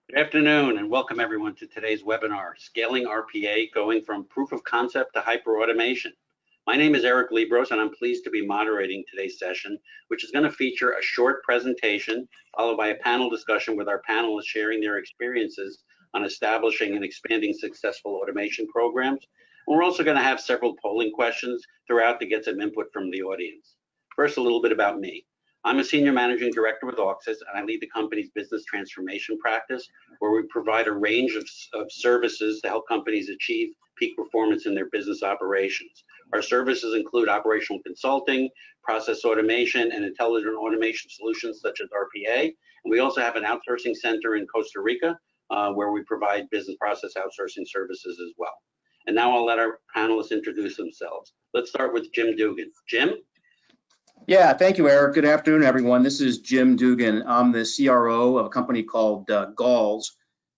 Good afternoon and welcome everyone to today's webinar, Scaling RPA, Going from Proof of Concept to Hyperautomation. My name is Eric Libros and I'm pleased to be moderating today's session, which is going to feature a short presentation followed by a panel discussion with our panelists sharing their experiences on establishing and expanding successful automation programs. And we're also going to have several polling questions throughout to get some input from the audience. First, a little bit about me. I'm a senior managing director with Auxis, and I lead the company's business transformation practice, where we provide a range of services to help companies achieve peak performance in their business operations. Our services include operational consulting, process automation, and intelligent automation solutions such as RPA. And we also have an outsourcing center in Costa Rica, where we provide business process outsourcing services as well. And now I'll let our panelists introduce themselves. Let's start with Jim Dugan. Jim? Yeah, thank you, Eric. Good afternoon, everyone. This is Jim Dugan. I'm the CRO of a company called Galls.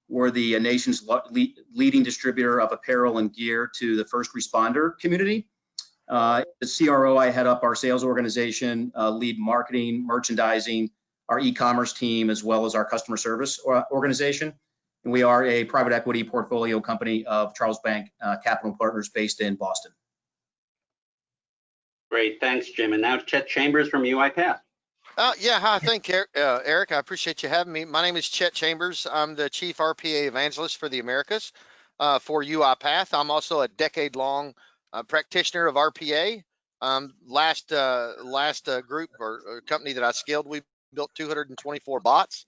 We're the nation's leading distributor of apparel and gear to the first responder community. The CRO, I head up our sales organization, lead marketing, merchandising, our e-commerce team, as well as our customer service organization. And we are a private equity portfolio company of Charles Bank Capital Partners based in Boston. Great, thanks, Jim. And now Chet Chambers from UiPath. Yeah, hi, thank you, Eric. I appreciate you having me. My name is Chet Chambers. I'm the Chief RPA Evangelist for the Americas for UiPath. I'm also a decade-long practitioner of RPA. Last group or company that I scaled, we built 224 bots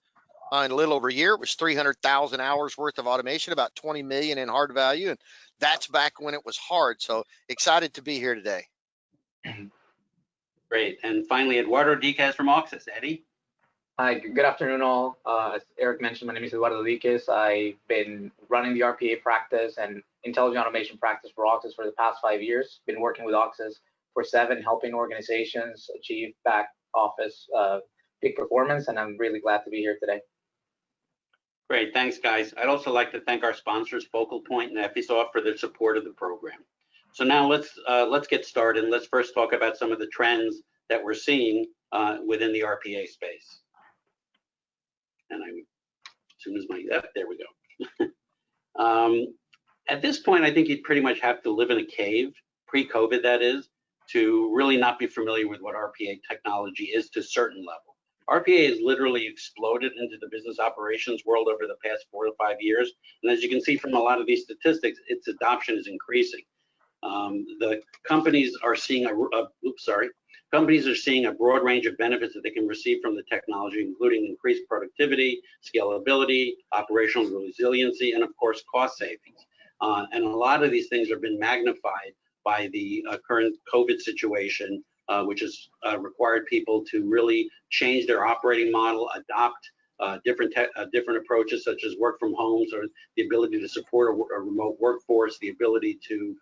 in a little over a year. It was 300,000 hours worth of automation, about 20 million in hard value, and that's back when it was hard. So excited to be here today. Great. And finally, Eduardo Diquez from Auxis. Eddie? Hi, good afternoon all. As Eric mentioned, my name is Eduardo Diquez. I've been running the RPA practice and intelligent automation practice for Auxis for the past 5 years. Been working with Auxis for 7, helping organizations achieve back office peak performance, and I'm really glad to be here today. Great, thanks guys. I'd also like to thank our sponsors, Focal Point and Episoft, for their support of the program. So now let's get started. Let's first talk about some of the trends that we're seeing within the RPA space. And as soon as there we go. At this point, I think you'd pretty much have to live in a cave, pre-COVID that is, to really not be familiar with what RPA technology is to a certain level. RPA has literally exploded into the business operations world over the past 4 to 5 years. And as you can see from a lot of these statistics, its adoption is increasing. The companies are seeing companies are seeing a broad range of benefits that they can receive from the technology, including increased productivity, scalability, operational resiliency, and of course, cost savings. And a lot of these things have been magnified by the current COVID situation, which has required people to really change their operating model, adopt different approaches such as work from homes, or the ability to support a remote workforce, the ability to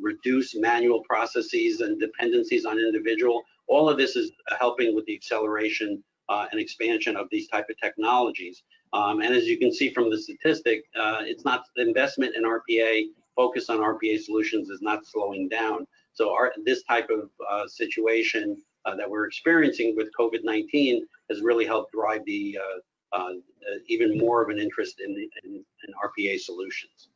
reduce manual processes and dependencies on individual. All of this is helping with the acceleration and expansion of these type of technologies. And as you can see from the statistic, it's not the investment in RPA, focus on RPA solutions is not slowing down. So this type of situation that we're experiencing with COVID-19 has really helped drive the even more of an interest in RPA solutions.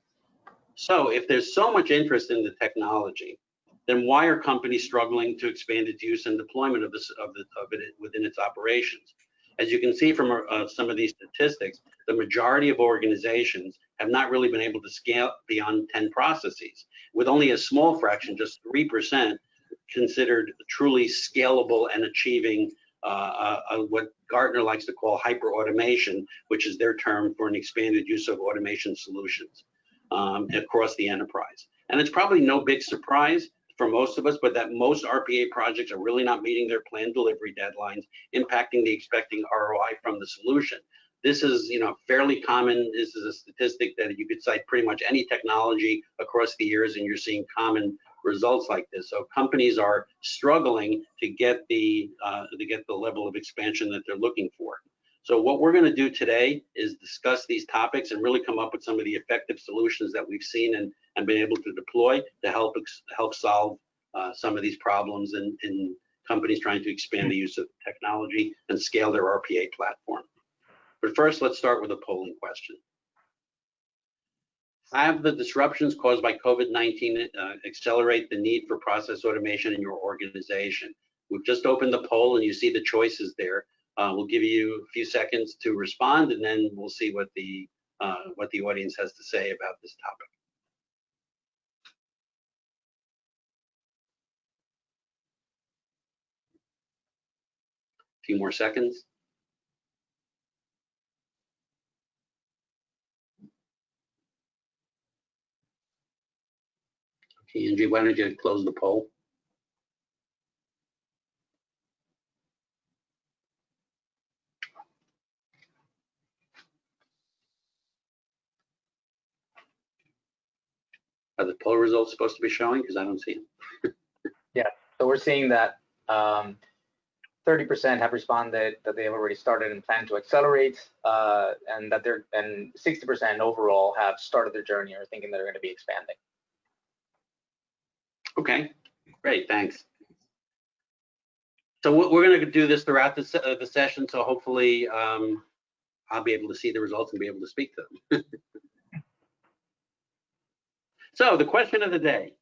So if there's so much interest in the technology, then why are companies struggling to expand its use and deployment of it within its operations? As you can see from some of these statistics, the majority of organizations have not really been able to scale beyond 10 processes, with only a small fraction, just 3%, considered truly scalable and achieving what Gartner likes to call hyperautomation, which is their term for an expanded use of automation solutions across the enterprise. And it's probably no big surprise for most of us, but that most RPA projects are really not meeting their planned delivery deadlines, impacting the expected ROI from the solution. This is, fairly common. This is a statistic that you could cite pretty much any technology across the years, and you're seeing common results like this. So companies are struggling to get the level of expansion that they're looking for. So what we're going to do today is discuss these topics and really come up with some of the effective solutions that we've seen and been able to deploy to help solve some of these problems in companies trying to expand the use of technology and scale their RPA platform. But first, let's start with a polling question. Have the disruptions caused by COVID-19 accelerate the need for process automation in your organization? We've just opened the poll and you see the choices there. We'll give you a few seconds to respond, and then we'll see what the audience has to say about this topic. A few more seconds. Okay, Angie, why don't you close the poll? Are the poll results supposed to be showing? Because I don't see them. Yeah, so we're seeing that 30% have responded that they have already started and plan to accelerate, and that 60% overall have started their journey or thinking they're going to be expanding. Okay, great, thanks. So we're going to do this throughout the session, so hopefully I'll be able to see the results and be able to speak to them. So the question of the day,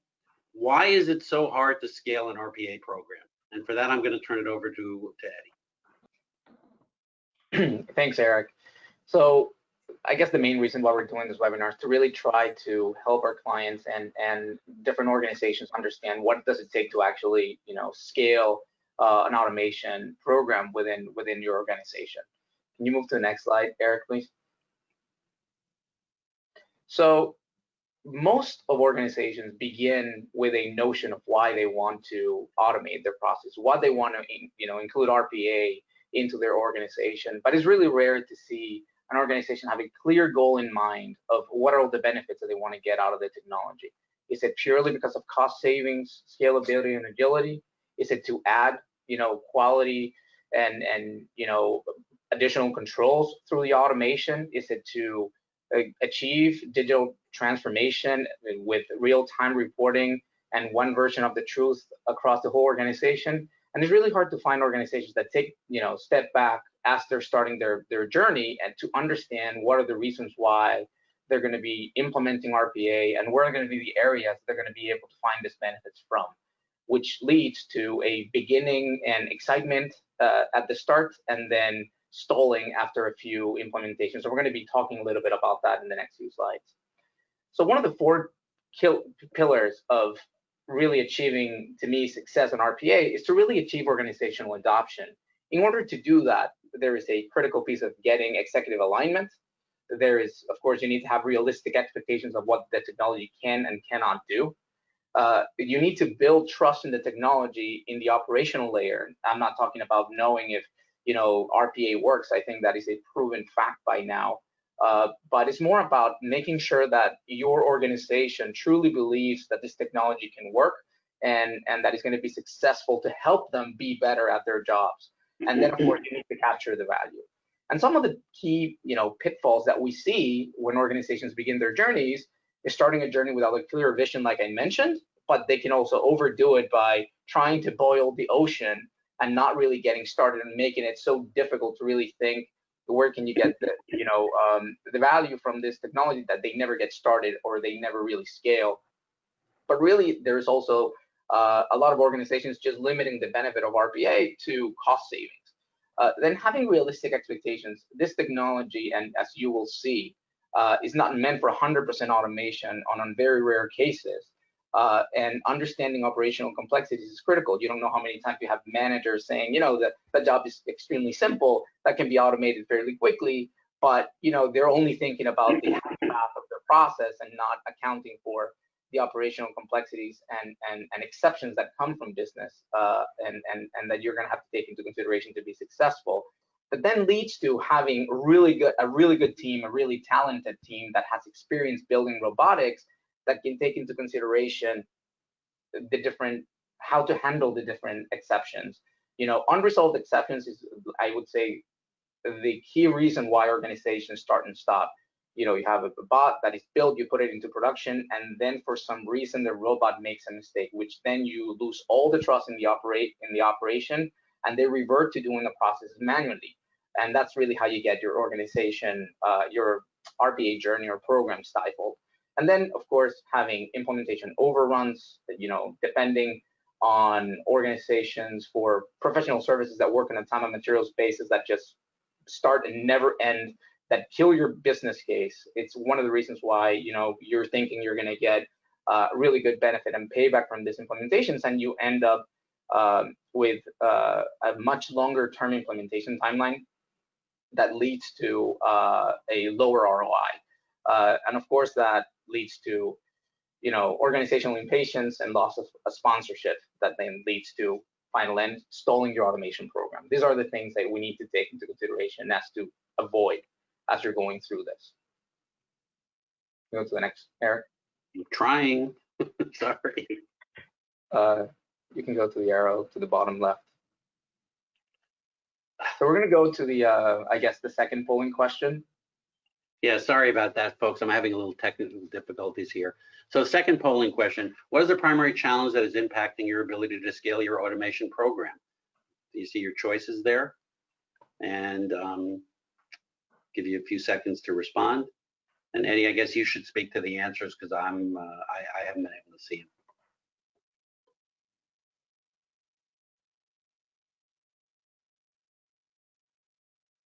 why is it so hard to scale an RPA program? And for that, I'm going to turn it over to Eddie. Thanks, Eric. So I guess the main reason why we're doing this webinar is to really try to help our clients and different organizations understand what does it take to actually, scale an automation program within your organization. Can you move to the next slide, Eric, please? So most of organizations begin with a notion of why they want to automate their process, what they want to, include RPA into their organization. But it's really rare to see an organization have a clear goal in mind of what are all the benefits that they want to get out of the technology. Is it purely because of cost savings, scalability, and agility? Is it to add, quality and additional controls through the automation? Is it to achieve digital transformation with real-time reporting and one version of the truth across the whole organization? And it's really hard to find organizations that take, step back as they're starting their journey and to understand what are the reasons why they're going to be implementing RPA and where are going to be the areas they're going to be able to find these benefits from, which leads to a beginning and excitement at the start and then stalling after a few implementations. So we're going to be talking a little bit about that in the next few slides. So one of the four pillars of really achieving, to me, success in RPA is to really achieve organizational adoption. In order to do that, there is a critical piece of getting executive alignment. There is, of course, you need to have realistic expectations of what the technology can and cannot do. You need to build trust in the technology in the operational layer. I'm not talking about knowing if RPA works. I think that is a proven fact by now. But it's more about making sure that your organization truly believes that this technology can work and that it's going to be successful to help them be better at their jobs. And then, of course, you need to capture the value. And some of the key, pitfalls that we see when organizations begin their journeys is starting a journey without a clear vision, like I mentioned, but they can also overdo it by trying to boil the ocean and not really getting started and making it so difficult to really think where can you get the value from this technology that they never get started or they never really scale. But really, there's also a lot of organizations just limiting the benefit of RPA to cost savings. Then having realistic expectations. This technology, and as you will see, is not meant for 100% automation on very rare cases. And understanding operational complexities is critical. You don't know how many times you have managers saying, that the job is extremely simple, that can be automated fairly quickly, but they're only thinking about the half of their process and not accounting for the operational complexities and exceptions that come from business and that you're going to have to take into consideration to be successful. But then leads to having a really good team, a really talented team that has experience building robotics that can take into consideration how to handle the different exceptions. Unresolved exceptions is, I would say, the key reason why organizations start and stop. You have a bot that is built, you put it into production, and then for some reason the robot makes a mistake, which then you lose all the trust in the operation, and they revert to doing the process manually. And that's really how you get your organization, your RPA journey or program stifled. And then, of course, having implementation overruns, depending on organizations for professional services that work on a time and materials basis that just start and never end, that kill your business case. It's one of the reasons why, you're thinking you're going to get really good benefit and payback from these implementations, and you end up with a much longer term implementation timeline that leads to a lower ROI. And of course, that leads to organizational impatience and loss of a sponsorship that then leads to final end, stalling your automation program. These are the things that we need to take into consideration as to avoid as you're going through this. Go to the next, Eric. I'm trying. Sorry. You can go to the arrow to the bottom left. So we're going to go to the, I guess, the second polling question. Yeah, sorry about that, folks. I'm having a little technical difficulties here. So second polling question, what is the primary challenge that is impacting your ability to scale your automation program? Do you see your choices there? And give you a few seconds to respond. And Eddie, I guess you should speak to the answers because I haven't been able to see them.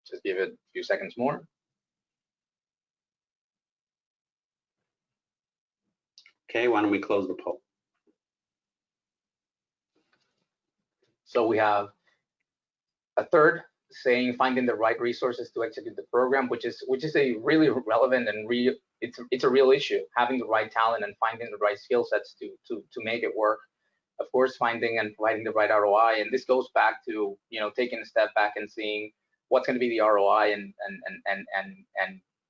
Just give it a few seconds more. Okay, why don't we close the poll? So we have a third saying finding the right resources to execute the program, which is a really relevant and it's a real issue, having the right talent and finding the right skill sets to make it work. Of course, finding and providing the right ROI, and this goes back to taking a step back and seeing what's going to be the ROI and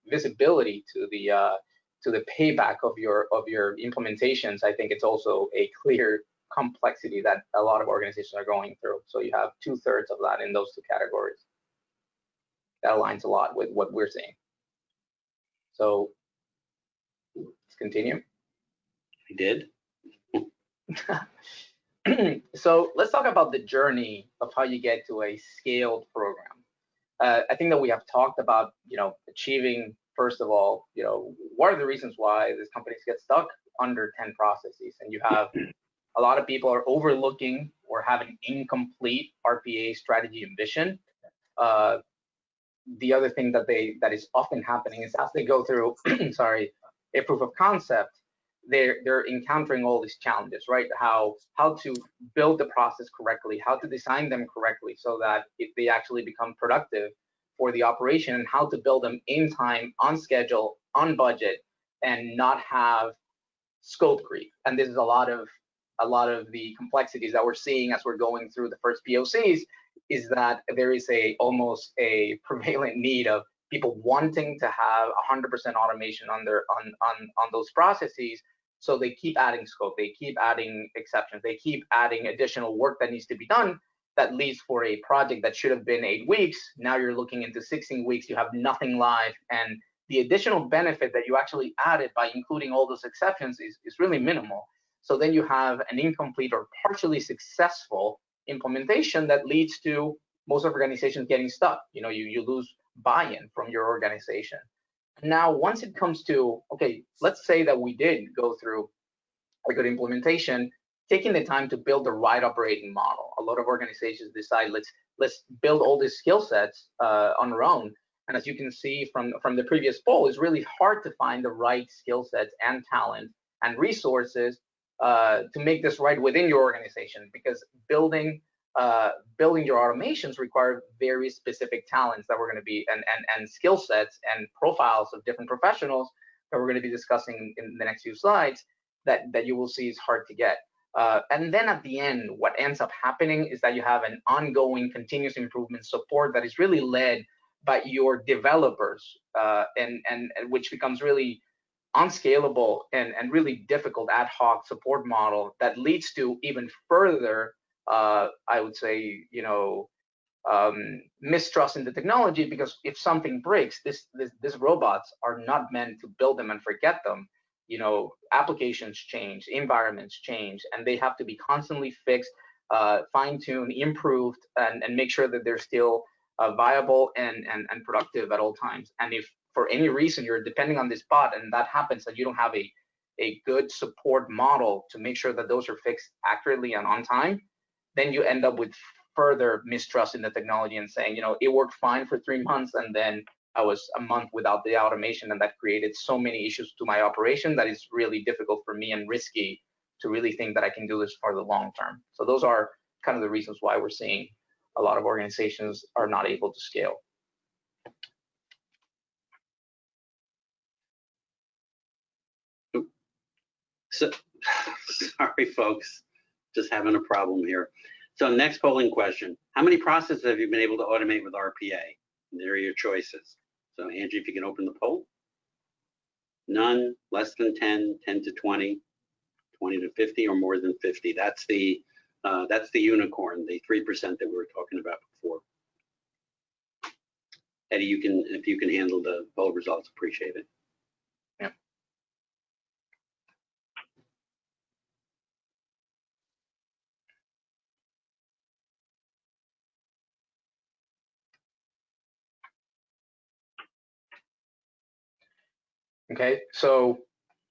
visibility to the payback of your implementations. I think it's also a clear complexity that a lot of organizations are going through. So you have 2/3 of that in those two categories. That aligns a lot with what we're seeing. So let's continue. We did. So let's talk about the journey of how you get to a scaled program. I think that we have talked about, achieving, first of all, what are the reasons why these companies get stuck under 10 processes, and you have a lot of people are overlooking or have an incomplete RPA strategy and vision. The other thing that is often happening is as they go through, sorry, a proof of concept, they're encountering all these challenges, right? How to build the process correctly, how to design them correctly so that they actually become productive for the operation, and how to build them in time, on schedule, on budget, and not have scope creep. And this is a lot of the complexities that we're seeing as we're going through the first POCs, is that there is almost a prevalent need of people wanting to have 100% automation on those processes. So they keep adding scope, they keep adding exceptions, they keep adding additional work that needs to be done, that leads for a project that should have been 8 weeks. Now you're looking into 16 weeks, you have nothing live, and the additional benefit that you actually added by including all those exceptions is really minimal. So then you have an incomplete or partially successful implementation that leads to most organizations getting stuck. You lose buy-in from your organization. Now, once it comes to, okay, let's say that we did go through a good implementation, taking the time to build the right operating model. A lot of organizations decide, let's build all these skill sets on our own. And as you can see from the previous poll, it's really hard to find the right skill sets and talent and resources to make this right within your organization, because building your automations require very specific talents that we're going to be and skill sets and profiles of different professionals that we're going to be discussing in the next few slides that you will see is hard to get. And then at the end, what ends up happening is that you have an ongoing continuous improvement support that is really led by your developers, and which becomes really unscalable and really difficult ad hoc support model that leads to even further, I would say, mistrust in the technology, because if something breaks, these robots are not meant to build them and forget them. Applications change, environments change, and they have to be constantly fixed, fine-tuned, improved, and make sure that they're still viable and productive at all times. And if for any reason you're depending on this bot and that happens, that you don't have a good support model to make sure that those are fixed accurately and on time, then you end up with further mistrust in the technology and saying, you know, it worked fine for 3 months and then I was a month without the automation, and that created so many issues to my operation that it's really difficult for me and risky to really think that I can do this for the long term. So those are kind of the reasons why we're seeing a lot of organizations are not able to scale. So, sorry, folks, just having a problem here. So next polling question, how many processes have you been able to automate with RPA? And there are your choices. So Angie, if you can open the poll. None, less than 10, 10 to 20, 20 to 50, or more than 50. That's the unicorn, the 3% that we were talking about before. Eddie, if you can handle the poll results, appreciate it. Yeah. Okay, so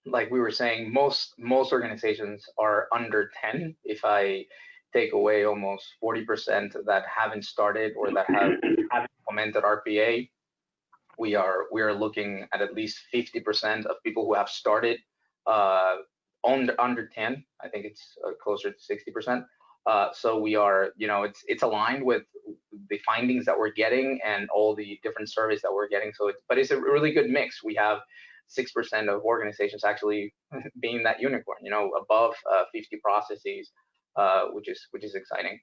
like we were saying, most organizations are under 10. If I take away almost 40% that haven't started or that haven't implemented RPA, we are looking at least 50% of people who have started under 10. I think it's closer to 60%. So we are, you know, it's aligned with the findings that we're getting and all the different surveys that we're getting. So but it's a really good mix. We have 6% of organizations actually being that unicorn, you know, above 50 processes, which is exciting.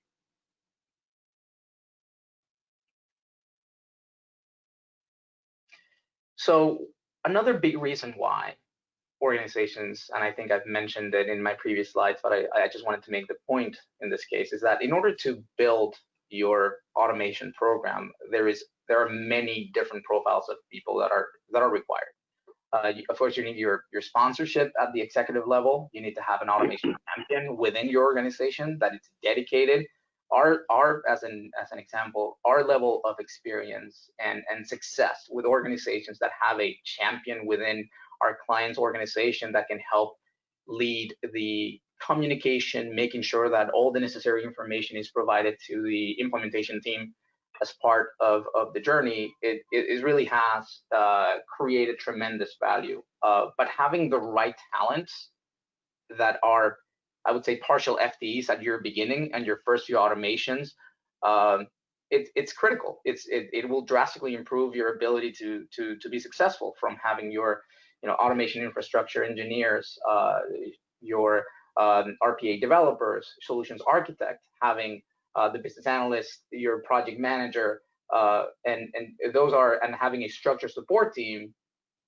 So another big reason why organizations, and I think I've mentioned it in my previous slides, but I just wanted to make the point in this case, is that in order to build your automation program, there are many different profiles of people that are required. Of course, you need your sponsorship at the executive level. You need to have an automation champion within your organization that is dedicated. As an example, our level of experience and success with organizations that have a champion within our client's organization that can help lead the communication, making sure that all the necessary information is provided to the implementation team as part of the journey, it really has created tremendous value. But having the right talents that are, I would say, partial FTEs at your beginning and your first few automations, it's critical. It will drastically improve your ability to be successful from having your, you know, automation infrastructure engineers, your RPA developers, solutions architect, having the business analyst, your project manager, and having a structured support team.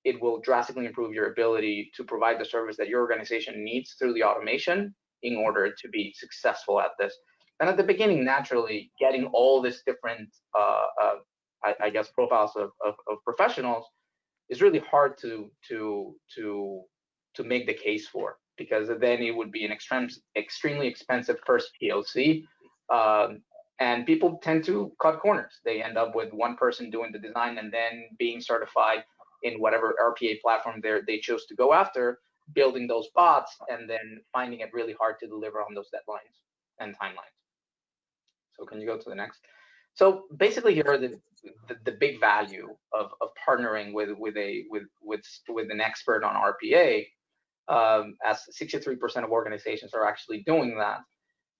It will drastically improve your ability to provide the service that your organization needs through the automation in order to be successful at this. And at the beginning, naturally, getting all this different, I guess, profiles of professionals is really hard to make the case for, because then it would be an extremely expensive first POC. And people tend to cut corners. They end up with one person doing the design and then being certified in whatever RPA platform they chose to go after, building those bots, and then finding it really hard to deliver on those deadlines and timelines. So can you go to the next? So basically, here are the big value of partnering with an expert on RPA, as 63% of organizations are actually doing that.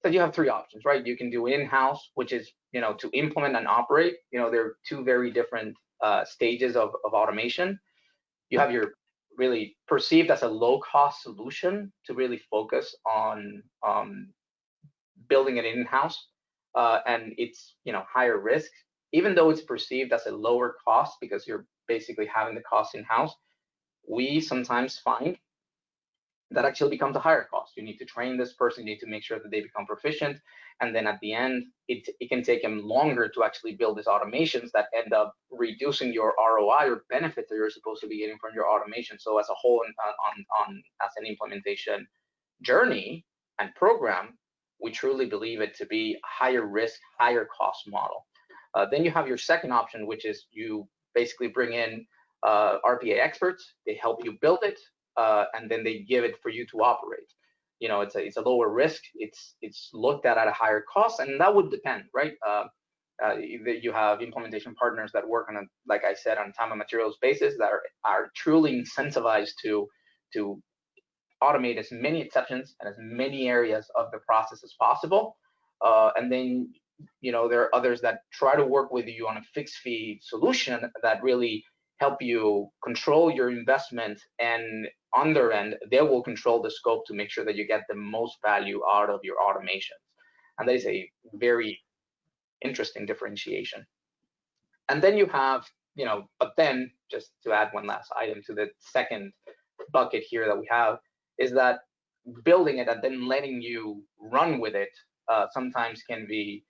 So you have three options, right? You can do in-house, which is, you know, to implement and operate. You know, there are two very different stages of automation. You have your really perceived as a low-cost solution to really focus on building it in-house, and it's, you know, higher risk, even though it's perceived as a lower cost because you're basically having the cost in-house. We sometimes find that actually becomes a higher cost. You need to train this person, you need to make sure that they become proficient, and then at the end, it can take them longer to actually build these automations that end up reducing your ROI or benefit that you're supposed to be getting from your automation. So as a whole, as an implementation journey and program, we truly believe it to be a higher risk, higher cost model. Then you have your second option, which is you basically bring in RPA experts. They help you build it, and then they give it for you to operate. You know, it's a lower risk. It's looked at a higher cost, and that would depend, right? You have implementation partners that work on a, like I said, on time and materials basis that are truly incentivized to automate as many exceptions and as many areas of the process as possible. And then, you know, there are others that try to work with you on a fixed fee solution that really help you control your investment, and on their end, they will control the scope to make sure that you get the most value out of your automations. And that is a very interesting differentiation. And then you have, you know, but then just to add one last item to the second bucket here that we have is that building it and then letting you run with it sometimes can be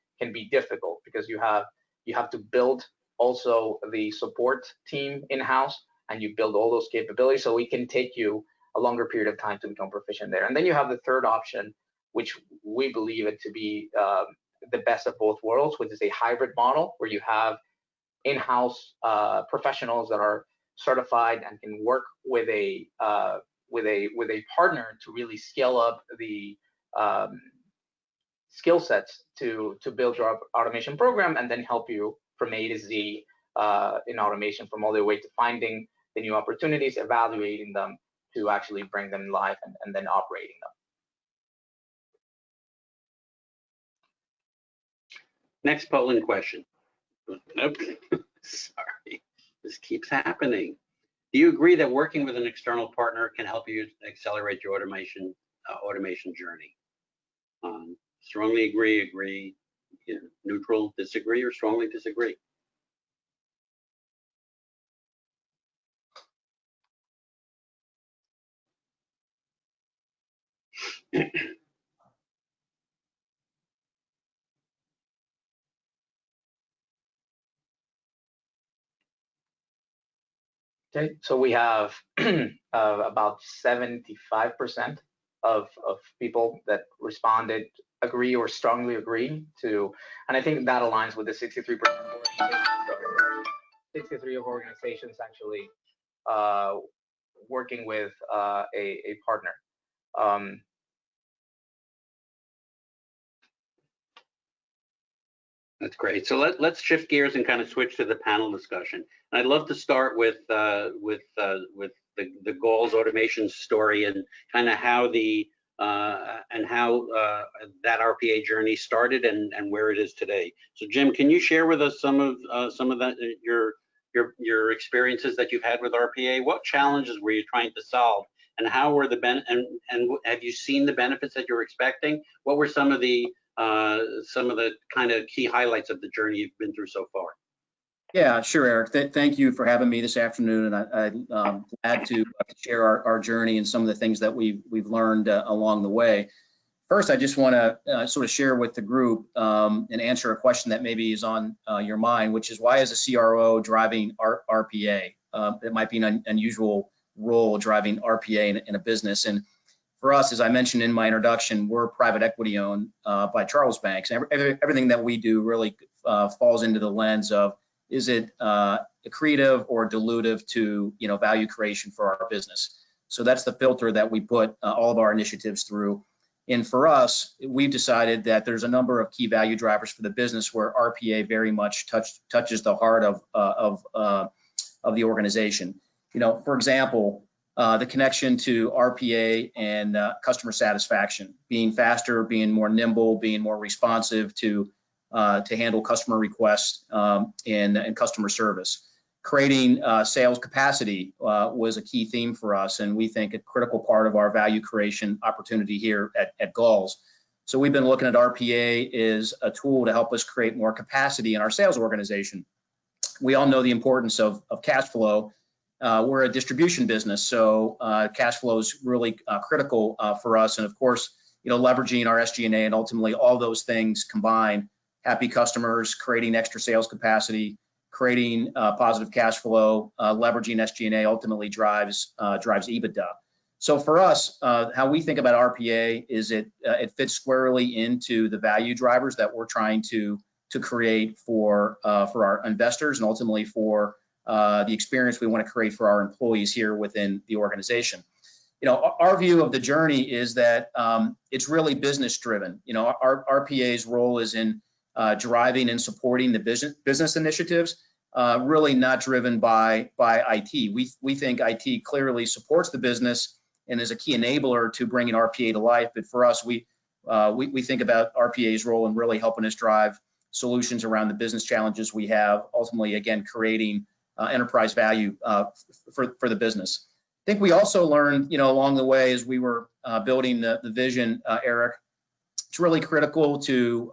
difficult, because you have to build also the support team in-house, and you build all those capabilities, so it can take you a longer period of time to become proficient there. And then you have the third option, which we believe it to be the best of both worlds, which is a hybrid model where you have in-house professionals that are certified and can work with a partner to really scale up the skill sets to build your automation program, and then help you from A to Z in automation, from all the way to finding the new opportunities, evaluating them, to actually bring them live, and then operating them. Next polling question. Nope. Sorry, this keeps happening. Do you agree that working with an external partner can help you accelerate your automation journey? Strongly agree, you know, neutral, disagree, or strongly disagree? Okay, so we have about 75% of people that responded agree or strongly agree to, and I think that aligns with the 63% of 63 of organizations actually working with a partner. That's great. So let's shift gears and kind of switch to the panel discussion. And I'd love to start with the Galls automation story, and kind of how that RPA journey started and where it is today. So Jim, can you share with us some of that, your experiences that you've had with RPA? What challenges were you trying to solve, and how were and have you seen the benefits that you're expecting? What were some of the kind of key highlights of the journey you've been through so far? Yeah, sure, Eric. Thank you for having me this afternoon, and I'm glad to share our journey and some of the things that we've learned along the way. First, I just want to sort of share with the group and answer a question that maybe is on your mind, which is, why is a CRO driving RPA? It might be an unusual role, driving RPA in a business. And for us, as I mentioned in my introduction, we're private equity owned by Charles Banks. And everything that we do really falls into the lens of, is it accretive or dilutive to, you know, value creation for our business? So that's the filter that we put all of our initiatives through. And for us, we've decided that there's a number of key value drivers for the business where RPA very much touches the heart of the organization. You know, for example, the connection to RPA and customer satisfaction, being faster, being more nimble, being more responsive to handle customer requests and customer service. Creating sales capacity was a key theme for us, and we think a critical part of our value creation opportunity here at Galls. So we've been looking at RPA as a tool to help us create more capacity in our sales organization. We all know the importance of cash flow. We're a distribution business, so cash flow is really critical for us. And of course, you know, leveraging our SG&A and ultimately all those things combined, happy customers, creating extra sales capacity, creating positive cash flow, leveraging SG&A ultimately drives EBITDA. So for us, how we think about RPA is it fits squarely into the value drivers that we're trying to to create for our investors and ultimately for the experience we want to create for our employees here within the organization. Our view of the journey is that it's really business driven. Our RPA's role is in driving and supporting the business initiatives, really not driven by IT. We think IT clearly supports the business and is a key enabler to bringing RPA to life. But for us, we think about RPA's role in really helping us drive solutions around the business challenges we have, ultimately, again, creating enterprise value for the business. I think we also learned, along the way as we were building the vision, Eric, it's really critical to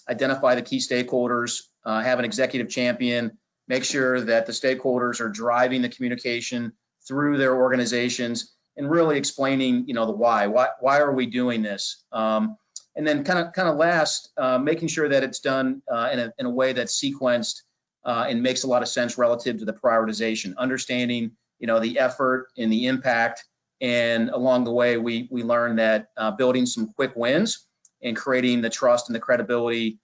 identify the key stakeholders, have an executive champion, make sure that the stakeholders are driving the communication through their organizations and really explaining, the why are we doing this? And then kind of last, making sure that it's done in a way that's sequenced and makes a lot of sense relative to the prioritization, understanding the effort and the impact. And along the way, we learned that building some quick wins and creating the trust and the credibility,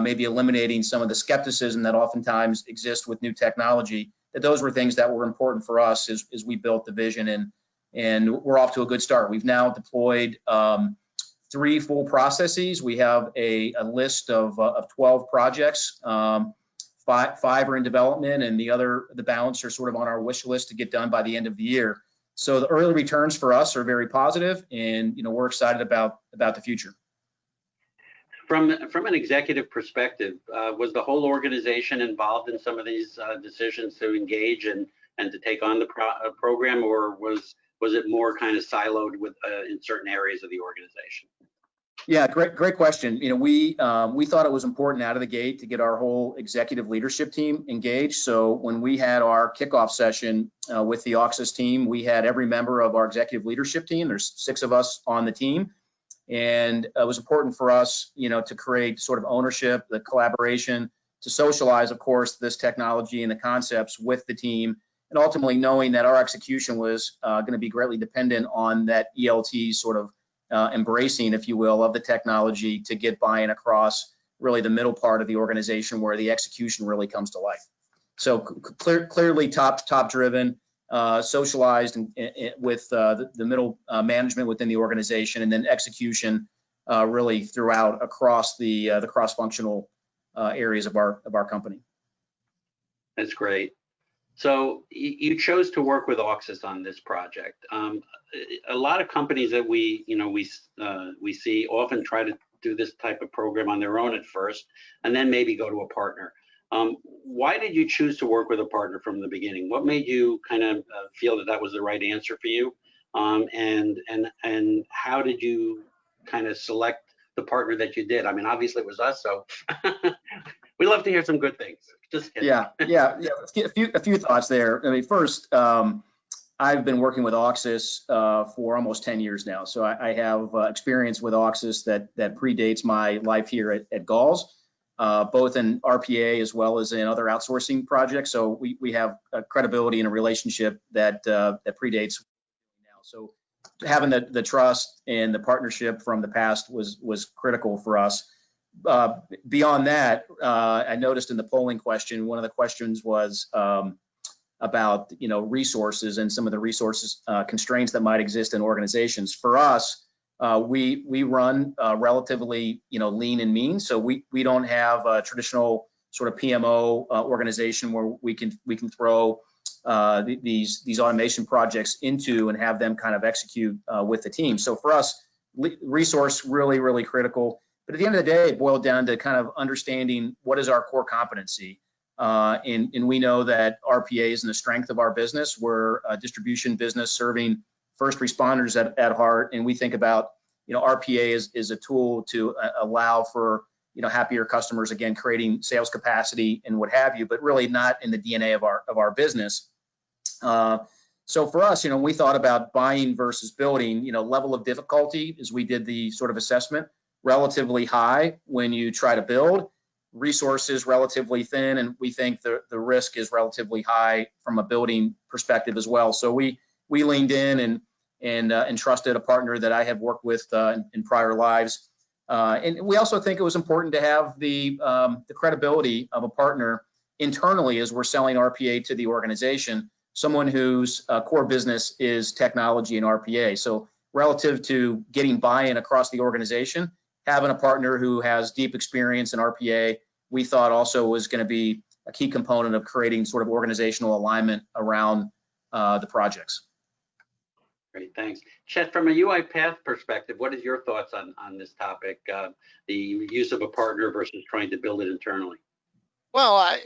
maybe eliminating some of the skepticism that oftentimes exists with new technology, that those were things that were important for us as we built the vision. And we're off to a good start. We've now deployed 3 full processes. We have a list of 12 projects. 5 are in development, and the balance are sort of on our wish list to get done by the end of the year. So the early returns for us are very positive, and we're excited about the future. From an executive perspective, was the whole organization involved in some of these decisions to engage and to take on the program, or was it more kind of siloed in certain areas of the organization? Yeah, great question. We thought it was important out of the gate to get our whole executive leadership team engaged. So when we had our kickoff session with the Auxis team, we had every member of our executive leadership team. There's 6 of us on the team, and it was important for us, to create sort of ownership, the collaboration, to socialize, of course, this technology and the concepts with the team, and ultimately knowing that our execution was going to be greatly dependent on that ELT sort of embracing, if you will, of the technology to get buy-in across really the middle part of the organization where the execution really comes to life. So clearly top driven, socialized with the middle management within the organization, and then execution really throughout across the cross-functional areas of our company. That's great. So you chose to work with Auxis on this project. A lot of companies that we see often try to do this type of program on their own at first, and then maybe go to a partner. Why did you choose to work with a partner from the beginning? What made you kind of feel that was the right answer for you? And how did you kind of select the partner that you did? I mean, obviously it was us, so we love to hear some good things. Just kidding. Yeah. A few thoughts there. I mean, first, I've been working with Auxis for almost 10 years now. So I have experience with Auxis that predates my life here at Galls, both in RPA as well as in other outsourcing projects. So we have a credibility and a relationship that predates now. So having the trust and the partnership from the past was critical for us. Beyond that, I noticed in the polling question, one of the questions was about resources and some of the resources constraints that might exist in organizations. For us, we run relatively lean and mean, so we don't have a traditional sort of PMO organization where we can throw these automation projects into and have them kind of execute with the team. So for us, resource really critical. But at the end of the day, it boiled down to kind of understanding what is our core competency. And we know that RPA is in the strength of our business. We're a distribution business serving first responders at heart. And we think about, RPA is a tool to allow for, happier customers, again, creating sales capacity and what have you, but really not in the DNA of our business. So for us, we thought about buying versus building, level of difficulty as we did the sort of assessment, relatively high when you try to build, resources relatively thin, and we think the risk is relatively high from a building perspective as well. So we leaned in and trusted a partner that I have worked with in prior lives And we also think it was important to have the credibility of a partner internally as we're selling RPA to the organization, someone whose core business is technology and RPA. So relative to getting buy-in across the organization, having a partner who has deep experience in RPA, we thought also was going to be a key component of creating sort of organizational alignment around the projects. Great, thanks. Chet, from a UiPath perspective, what is your thoughts on this topic, the use of a partner versus trying to build it internally? Well,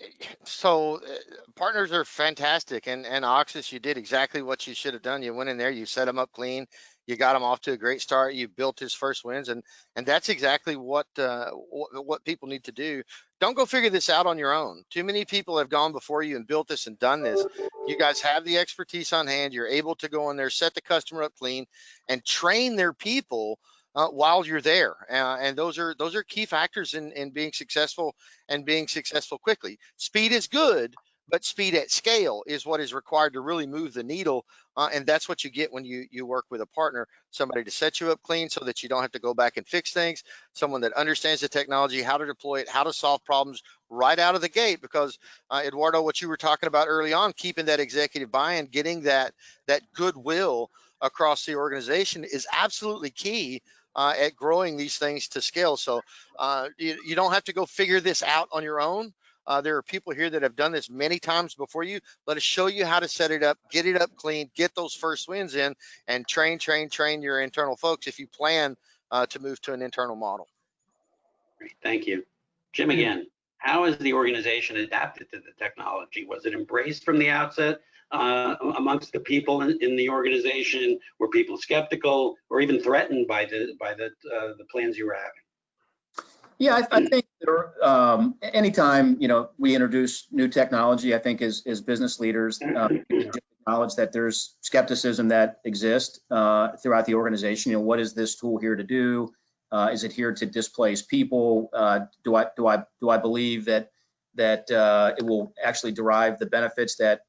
partners are fantastic, and Oxys, you did exactly what you should have done. You went in there, you set them up clean, you got him off to a great start, you built his first wins, and that's exactly what people need to do. Don't go figure this out on your own. Too many people have gone before you and built this and done this. You guys have the expertise on hand. You're able to go in there, set the customer up clean, and train their people while you're there. And those are key factors in being successful and being successful quickly. Speed is good, but speed at scale is what is required to really move the needle. And that's what you get when you work with a partner, somebody to set you up clean so that you don't have to go back and fix things, someone that understands the technology, how to deploy it, how to solve problems right out of the gate. Because Eduardo, what you were talking about early on, keeping that executive buy-in, getting that goodwill across the organization is absolutely key at growing these things to scale. So you don't have to go figure this out on your own. There are people here that have done this many times before you. Let us show you how to set it up, get it up clean, get those first wins in, and train your internal folks if you plan to move to an internal model. Great, thank you. Jim, again, how has the organization adapted to the technology? Was it embraced from the outset amongst the people in the organization? Were people skeptical or even threatened by the plans you were having? Yeah, I think anytime we introduce new technology, I think as business leaders, acknowledge that there's skepticism that exists throughout the organization. What is this tool here to do? Is it here to displace people? Do I believe that it will actually derive the benefits that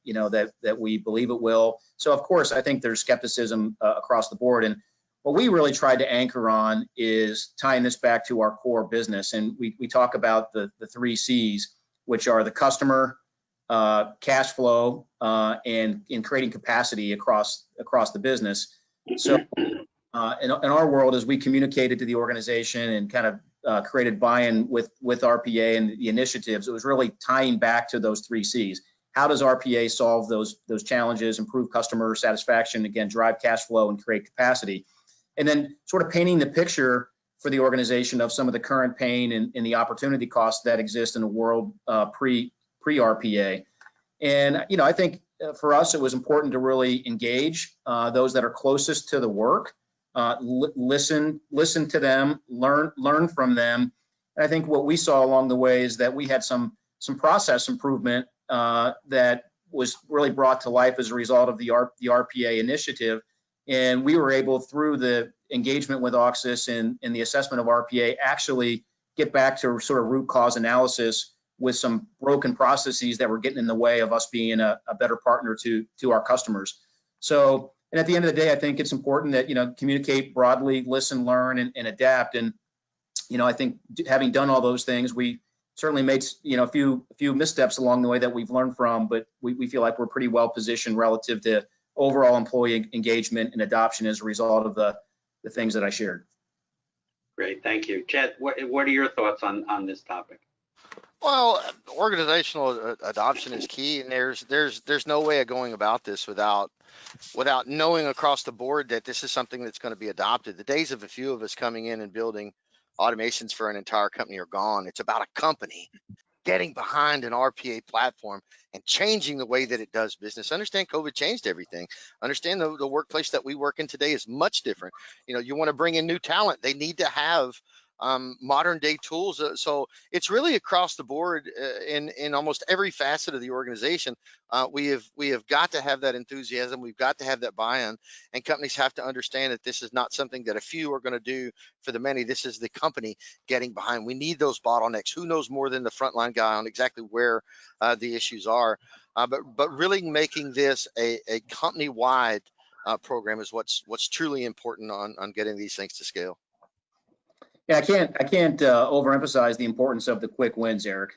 we believe it will? So of course, I think there's skepticism across the board, and what we really tried to anchor on is tying this back to our core business. And we talk about the 3 C's, which are the customer, cash flow, and in creating capacity across the business. So in our world, as we communicated to the organization and kind of created buy-in with RPA and the initiatives, it was really tying back to those 3 C's. How does RPA solve those challenges, improve customer satisfaction, again, drive cash flow and create capacity? And then sort of painting the picture for the organization of some of the current pain and the opportunity costs that exist in the world pre-RPA. And I think for us, it was important to really engage those that are closest to the work, listen to them, learn from them. And I think what we saw along the way is that we had some process improvement that was really brought to life as a result of the RPA initiative. And we were able, through the engagement with Oxys and the assessment of RPA, actually get back to sort of root cause analysis with some broken processes that were getting in the way of us being a better partner to our customers. So, and at the end of the day, I think it's important that, communicate broadly, listen, learn, and adapt. And, I think having done all those things, we certainly made, a few missteps along the way that we've learned from, but we feel like we're pretty well positioned relative to overall employee engagement and adoption as a result of the things that I shared. Great, thank you. Chet, what are your thoughts on this topic? Well, organizational adoption is key, and there's no way of going about this without knowing across the board that this is something that's going to be adopted. The days of a few of us coming in and building automations for an entire company are gone. It's about a company getting behind an RPA platform and changing the way that it does business. Understand COVID changed everything. Understand the workplace that we work in today is much different. You want to bring in new talent. They need to have modern day tools. So it's really across the board in almost every facet of the organization. We have got to have that enthusiasm. We've got to have that buy-in, and companies have to understand that this is not something that a few are going to do for the many. This is the company getting behind. We need those bottlenecks. Who knows more than the frontline guy on exactly where the issues are? But really making this a company-wide program is what's truly important on getting these things to scale. Yeah, I can't overemphasize the importance of the quick wins, Eric.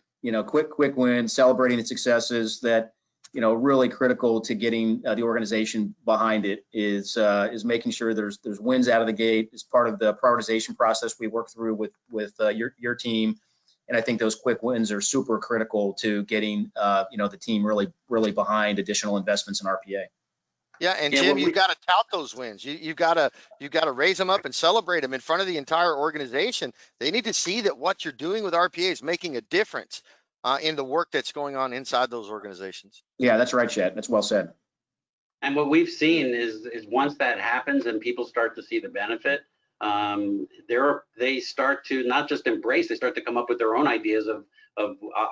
Quick wins, celebrating the successes that, really critical to getting the organization behind it is making sure there's wins out of the gate as part of the prioritization process we work through with your team. And I think those quick wins are super critical to getting, the team really behind additional investments in RPA. Yeah, and Yeah, Jim, well, you've got to tout those wins. You've got to raise them up and celebrate them in front of the entire organization. They need to see that what you're doing with RPA is making a difference in the work that's going on inside those organizations. Yeah, that's right, Chet. That's well said. And what we've seen is once that happens and people start to see the benefit, they start to not just embrace, they start to come up with their own ideas of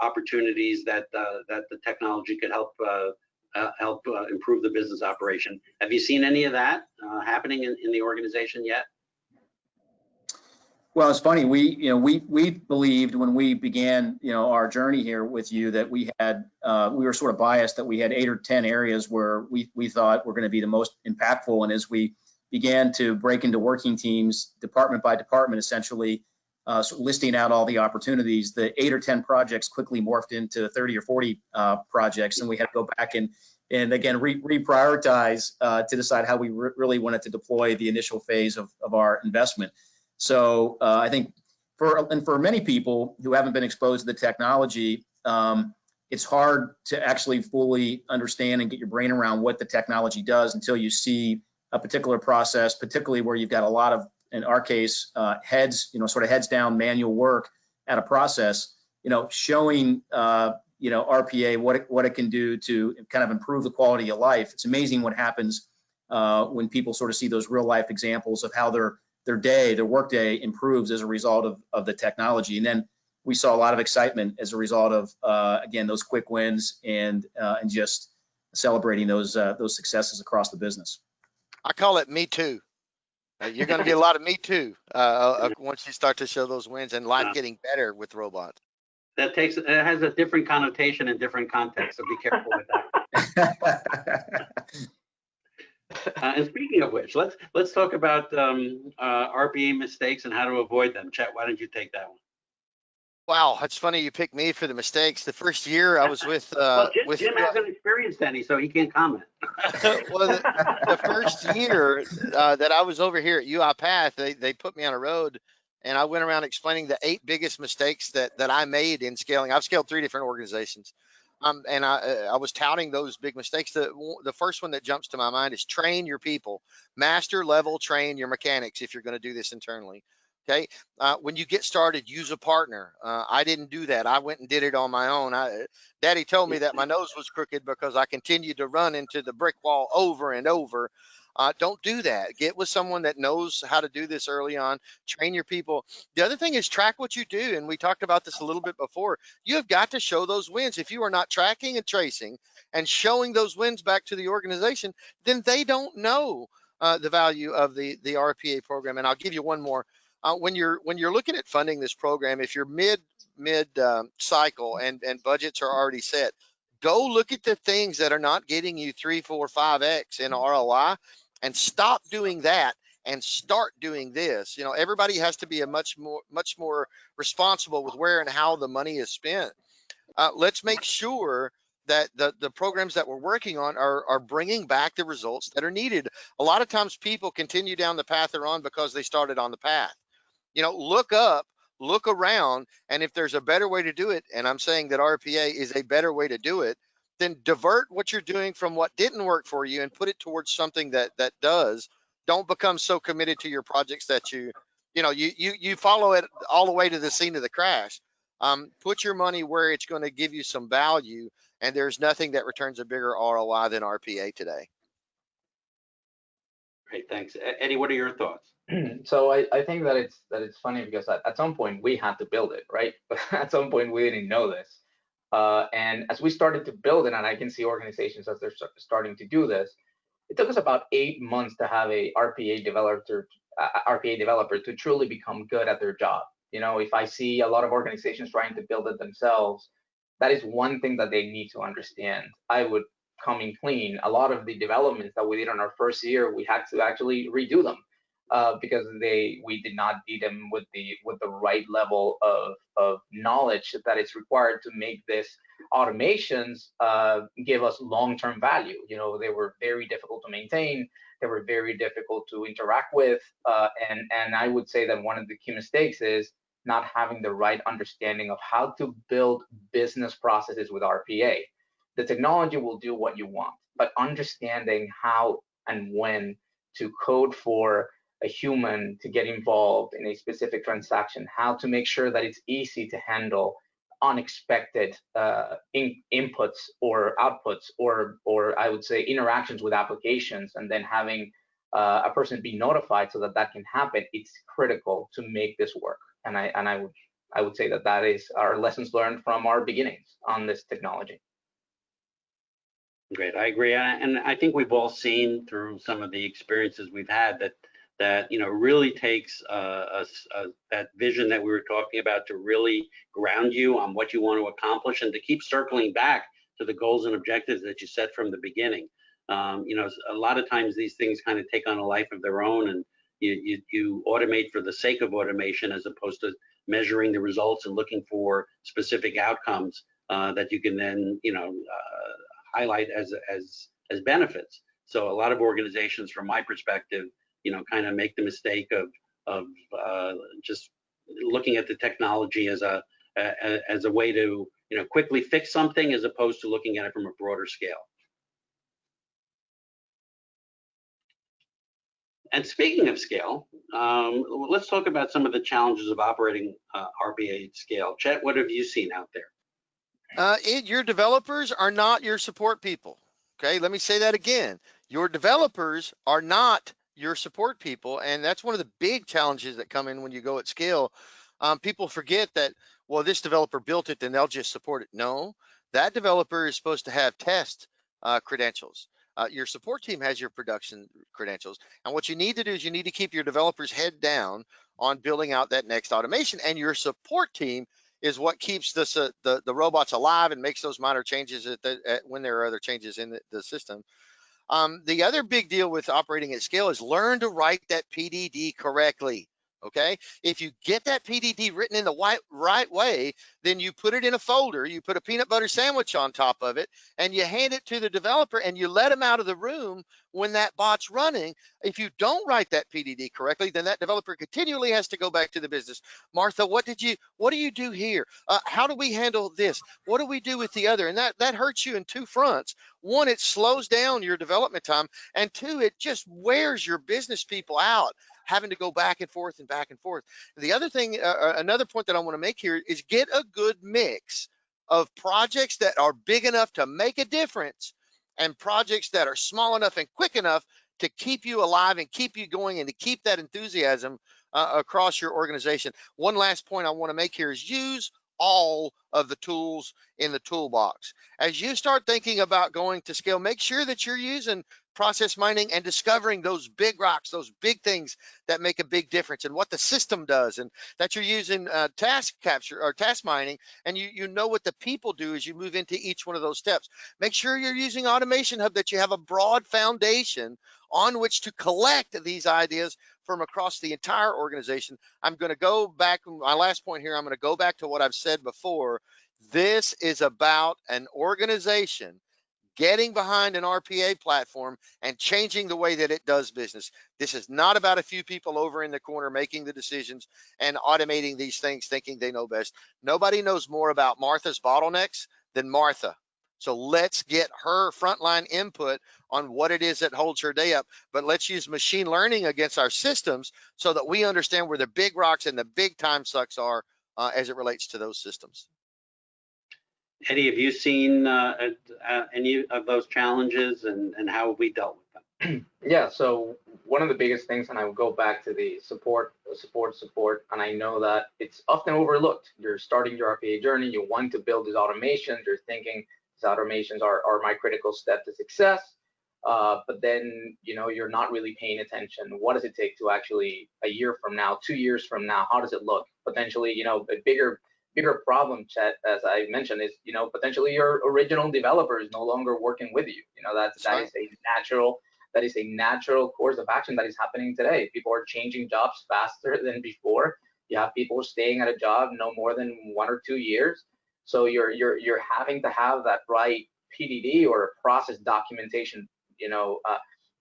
opportunities that the technology could help improve the business operation. Have you seen any of that happening in the organization yet? Well, it's funny. We believed when we began, our journey here with you that we were sort of biased that we had 8 or 10 areas where we thought were going to be the most impactful. And as we began to break into working teams, department by department, essentially listing out all the opportunities, the 8 or 10 projects quickly morphed into 30 or 40 projects, and we had to go back and again reprioritize to decide how we really wanted to deploy the initial phase of our investment. So I think for many people who haven't been exposed to the technology, it's hard to actually fully understand and get your brain around what the technology does until you see a particular process, particularly where you've got a lot of, in our case, heads down manual work at a process, showing RPA what it can do to kind of improve the quality of life. It's amazing what happens when people sort of see those real life examples of how their workday improves as a result of the technology. And then we saw a lot of excitement as a result of, again, those quick wins and just celebrating those successes across the business. I call it Me Too. You're going to get a lot of Me Too once you start to show those wins and life getting better with robots. It has a different connotation in different contexts, so be careful with that. And speaking of which, let's talk about RPA mistakes and how to avoid them. Chet, why don't you take that one? Wow, it's funny you picked me for the mistakes. The first year I was with well, Jim hasn't experienced any, so he can't comment. Well, the first year that I was over here at UiPath, they put me on a road, and I went around explaining the 8 biggest mistakes that I made in scaling. I've scaled 3 different organizations, and I was touting those big mistakes. The first one that jumps to my mind is train your people, master level train your mechanics if you're going to do this internally. Okay. When you get started, use a partner. I didn't do that. I went and did it on my own. Daddy told me that my nose was crooked because I continued to run into the brick wall over and over. Don't do that. Get with someone that knows how to do this early on. Train your people. The other thing is track what you do. And we talked about this a little bit before. You have got to show those wins. If you are not tracking and tracing and showing those wins back to the organization, then they don't know the value of the RPA program. And I'll give you one more. When you're looking at funding this program, if you're mid cycle and budgets are already set, go look at the things that are not getting you 3, 4, 5x in ROI, and stop doing that and start doing this. Everybody has to be a much more responsible with where and how the money is spent. Let's make sure that the programs that we're working on are bringing back the results that are needed. A lot of times people continue down the path they're on because they started on the path. Look up, look around, and if there's a better way to do it, and I'm saying that RPA is a better way to do it, then divert what you're doing from what didn't work for you and put it towards something that does. Don't become so committed to your projects that you follow it all the way to the scene of the crash. Put your money where it's going to give you some value, and there's nothing that returns a bigger ROI than RPA today. Great, thanks. Eddie, what are your thoughts? So I think that it's funny because at some point we had to build it, right? But at some point we didn't know this. And as we started to build it, and I can see organizations as they're starting to do this, it took us about 8 months to have a RPA developer to truly become good at their job. If I see a lot of organizations trying to build it themselves, that is one thing that they need to understand. I would come in clean. A lot of the developments that we did on our first year, we had to actually redo them. because we did not feed them with the right level of knowledge that is required to make this automations give us long-term value. You know, they were very difficult to maintain. They were very difficult to interact with, and I would say that one of the key mistakes is not having the right understanding of how to build business processes with RPA. The technology will do what you want, but understanding how and when to code for a human to get involved in a specific transaction, how to make sure that it's easy to handle unexpected inputs or outputs, or I would say interactions with applications, and then having a person be notified so that can happen. It's critical to make this work. And I would say that is our lessons learned from our beginnings on this technology. Great, I agree, and I think we've all seen through some of the experiences we've had that you know really takes that vision that we were talking about to really ground you on what you want to accomplish and to keep circling back to the goals and objectives that you set from the beginning. You know, a lot of times these things kind of take on a life of their own, and you automate for the sake of automation as opposed to measuring the results and looking for specific outcomes that you can then, you know, highlight as benefits. So a lot of organizations, from my perspective, you know, kind of make the mistake of just looking at the technology as a way to, you know, quickly fix something as opposed to looking at it from a broader scale. And speaking of scale, let's talk about some of the challenges of operating RPA at scale. Chet, what have you seen out there? Your developers are not your support people. Okay, let me say that again. Your developers are not your support people, and that's one of the big challenges that come in when you go at scale. People forget that, well, this developer built it, then they'll just support it. No, that developer is supposed to have test credentials. Your support team has your production credentials, and what you need to do is you need to keep your developers head down on building out that next automation, and your support team is what keeps the robots alive and makes those minor changes when there are other changes in the system. The other big deal with operating at scale is learn to write that PDD correctly. Okay, if you get that PDD written in the right way, then you put it in a folder, you put a peanut butter sandwich on top of it, and you hand it to the developer, and you let them out of the room when that bot's running. If you don't write that PDD correctly, then that developer continually has to go back to the business. Martha, what do you do here? How do we handle this? What do we do with the other? And that hurts you in two fronts. One, it slows down your development time, and two, it just wears your business people out, having to go back and forth and back and forth. The other thing, another point that I want to make here is get a good mix of projects that are big enough to make a difference and projects that are small enough and quick enough to keep you alive and keep you going and to keep that enthusiasm across your organization. One last point I want to make here is use all of the tools in the toolbox. As you start thinking about going to scale, make sure that you're using process mining and discovering those big rocks, those big things that make a big difference and what the system does, and that you're using task capture or task mining, and you know what the people do as you move into each one of those steps. Make sure you're using Automation Hub, that you have a broad foundation on which to collect these ideas from across the entire organization. I'm going to go back, my last point here, I'm going to go back to what I've said before. This is about an organization getting behind an RPA platform and changing the way that it does business. This is not about a few people over in the corner making the decisions and automating these things thinking they know best. Nobody knows more about Martha's bottlenecks than Martha. So let's get her frontline input on what it is that holds her day up. But let's use machine learning against our systems so that we understand where the big rocks and the big time sucks are as it relates to those systems. Eddie, have you seen any of those challenges, and how have we dealt with them? Yeah, so one of the biggest things, and I would go back to the support, and I know that it's often overlooked. You're starting your RPA journey, you want to build these automations, you're thinking these automations are my critical step to success, but then, you know, you're not really paying attention. What does it take to actually, a year from now, 2 years from now, how does it look? Potentially, you know, a bigger problem, Chet, as I mentioned, is, you know, potentially your original developer is no longer working with you. You know, that is a that is a natural course of action that is happening today. People are changing jobs faster than before. You have people staying at a job no more than 1 or 2 years. So you're having to have that right PDD or process documentation,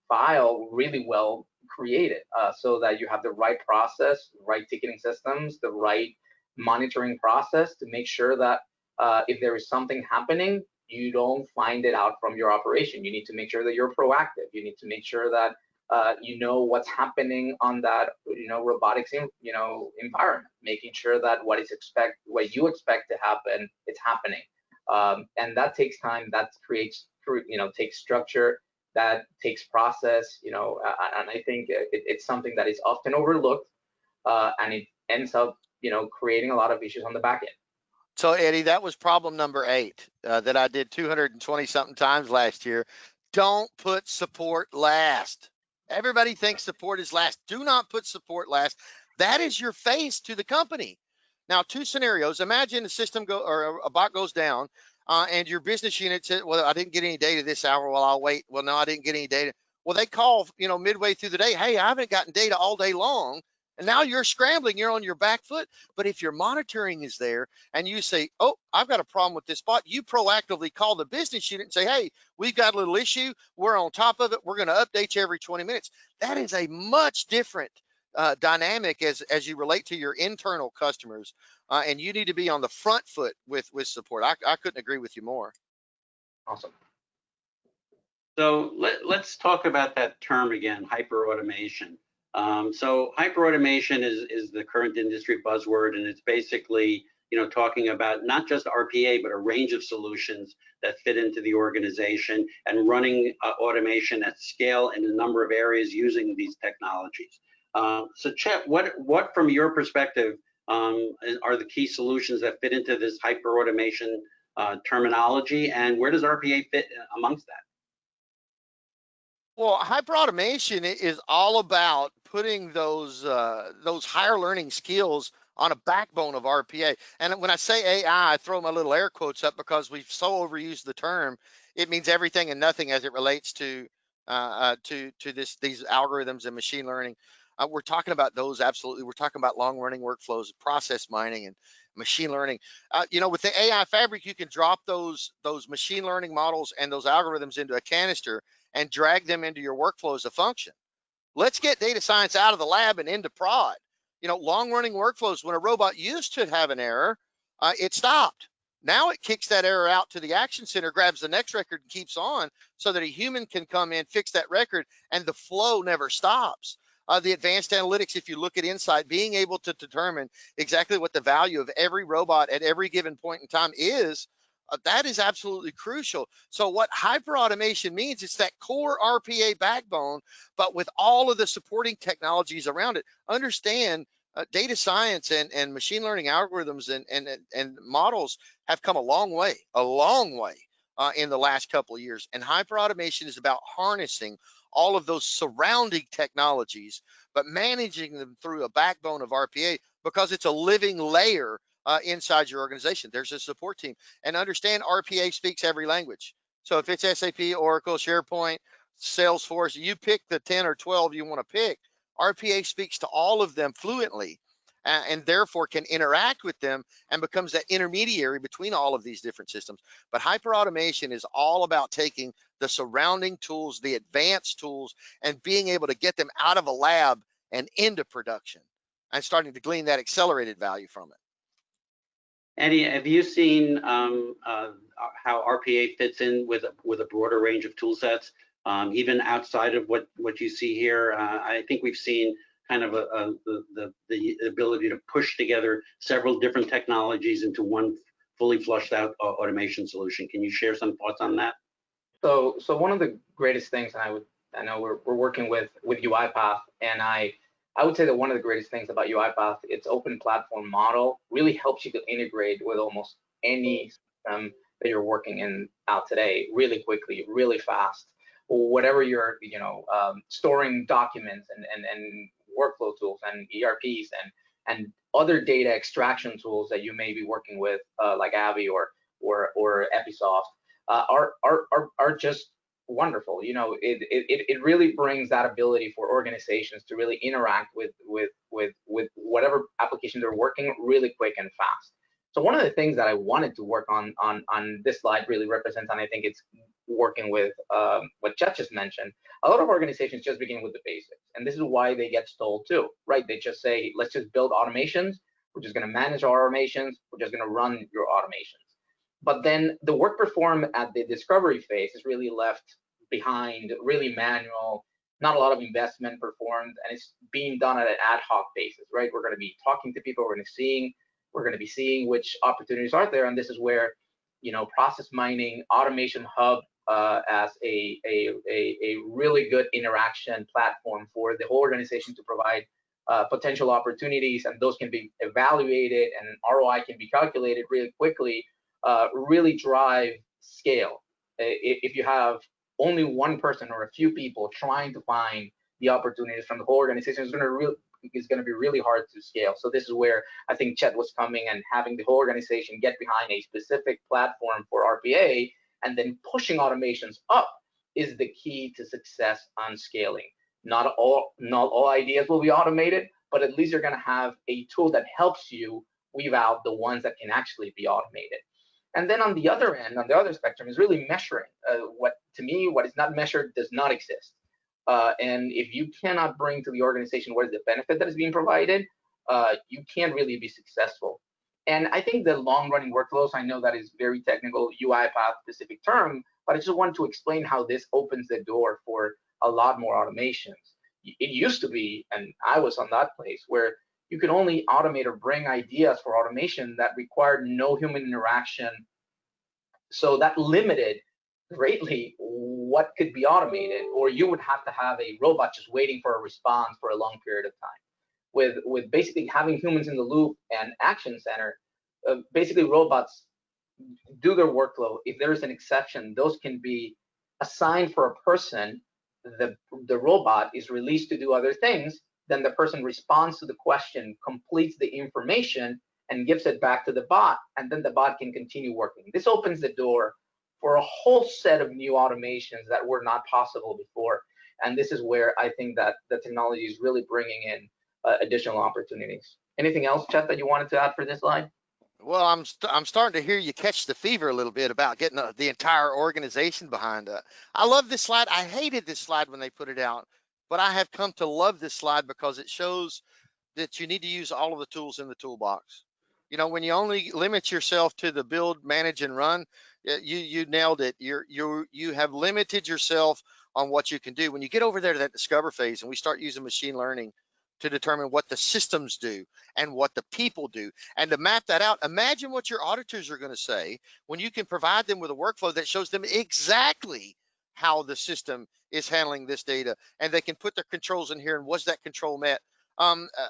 file really well created, so that you have the right process, right ticketing systems, the right monitoring process to make sure that if there is something happening, you don't find it out from your operation. You need to make sure that you're proactive. You need to make sure that you know what's happening on that robotics environment, making sure that what you expect to happen, it's happening. And that takes time. That takes structure. That takes process. And I think it's something that is often overlooked, and it ends up creating a lot of issues on the back end. So Eddie, that was problem number 8 that I did 220 something times last year. Don't put support last. Everybody thinks support is last. Do not put support last. That is your face to the company. Now, 2 scenarios. Imagine a system or a bot goes down, and your business unit said, "Well, I didn't get any data this hour. Well, I'll wait. Well, no, I didn't get any data." Well, they call, midway through the day, "Hey, I haven't gotten data all day long." And now you're scrambling. You're on your back foot. But if your monitoring is there and you say, "Oh, I've got a problem with this bot," you proactively call the business unit and say, "Hey, we've got a little issue. We're on top of it. We're going to update you every 20 minutes. That is a much different dynamic as you relate to your internal customers, and you need to be on the front foot with support. I couldn't agree with you more. Awesome. So let's talk about that term again, hyperautomation. So hyperautomation is the current industry buzzword, and it's basically talking about not just RPA, but a range of solutions that fit into the organization and running automation at scale in a number of areas using these technologies. So Chet, what from your perspective are the key solutions that fit into this hyperautomation terminology, and where does RPA fit amongst that? Well, hyperautomation is all about putting those higher learning skills on a backbone of RPA. And when I say AI, I throw my little air quotes up because we've so overused the term. It means everything and nothing as it relates to these algorithms and machine learning. We're talking about those absolutely. We're talking about long running workflows, process mining, and machine learning. With the AI fabric, you can drop those machine learning models and those algorithms into a canister and drag them into your workflow as a function. Let's get data science out of the lab and into prod. Long running workflows, when a robot used to have an error, it stopped. Now it kicks that error out to the action center, grabs the next record and keeps on so that a human can come in, fix that record, and the flow never stops. The advanced analytics, if you look at Insight, being able to determine exactly what the value of every robot at every given point in time is, that is absolutely crucial. So what hyperautomation means, it's that core RPA backbone, but with all of the supporting technologies around it. Understand data science and machine learning algorithms and models have come a long way in the last couple of years. And hyperautomation is about harnessing all of those surrounding technologies, but managing them through a backbone of RPA because it's a living layer inside your organization. There's a support team, and understand RPA speaks every language. So if it's SAP, Oracle, SharePoint, Salesforce, you pick the 10 or 12 you want to pick. RPA speaks to all of them fluently, and therefore can interact with them and becomes that intermediary between all of these different systems. But hyperautomation is all about taking the surrounding tools, the advanced tools, and being able to get them out of a lab and into production and starting to glean that accelerated value from it. Eddie, have you seen how RPA fits in with a broader range of tool sets, even outside of what you see here? I think we've seen kind of the ability to push together several different technologies into one fully flushed out automation solution. Can you share some thoughts on that? So one of the greatest things, and I know we're working with UiPath, and I would say that one of the greatest things about UiPath, its open platform model really helps you to integrate with almost any system that you're working in out today really quickly, really fast. Whatever you're, storing documents and workflow tools and ERPs and other data extraction tools that you may be working with, like Abby or Episoft, are just wonderful. You know, it really brings that ability for organizations to really interact with whatever application they're working really quick and fast. So one of the things that I wanted to work on this slide really represents, and I think it's working with what Chet just mentioned. A lot of organizations just begin with the basics, and this is why they get stalled too, right? They just say, let's just build automations. We're just going to manage our automations. We're just going to run your automations. But then the work performed at the discovery phase is really left behind, really manual, not a lot of investment performed, and it's being done at an ad hoc basis, right? We're going to be talking to people, we're going to be seeing which opportunities are there, and this is where, you know, process mining, automation hub as a really good interaction platform for the whole organization to provide potential opportunities, and those can be evaluated and ROI can be calculated really quickly, really drive scale. If you have only one person or a few people trying to find the opportunities from the whole organization, it's going to be really hard to scale. So this is where I think Chet was coming, and having the whole organization get behind a specific platform for RPA and then pushing automations up is the key to success on scaling. Not all ideas will be automated, but at least you're going to have a tool that helps you weave out the ones that can actually be automated. And then on the other end, on the other spectrum, is really measuring. What is not measured does not exist. And if you cannot bring to the organization what is the benefit that is being provided, you can't really be successful. And I think the long-running workflows, I know that is very technical, UiPath specific term, but I just want to explain how this opens the door for a lot more automations. It used to be, and I was on that place, where you could only automate or bring ideas for automation that required no human interaction. So that limited greatly what could be automated, or you would have to have a robot just waiting for a response for a long period of time. With basically having humans in the loop and Action Center, basically robots do their workflow. If there is an exception, those can be assigned for a person. The robot is released to do other things. Then the person responds to the question, completes the information, and gives it back to the bot, and then the bot can continue working. This opens the door for a whole set of new automations that were not possible before. And this is where I think that the technology is really bringing in additional opportunities. Anything else, Chet, that you wanted to add for this slide? Well, I'm starting to hear you catch the fever a little bit about getting the entire organization behind it. I love this slide. I hated this slide when they put it out, but I have come to love this slide because it shows that you need to use all of the tools in the toolbox. You know, when you only limit yourself to the build, manage, and run, you nailed it. You have limited yourself on what you can do. When you get over there to that discover phase and we start using machine learning to determine what the systems do and what the people do, and to map that out, imagine what your auditors are going to say when you can provide them with a workflow that shows them exactly how the system is handling this data, and they can put their controls in here and was that control met.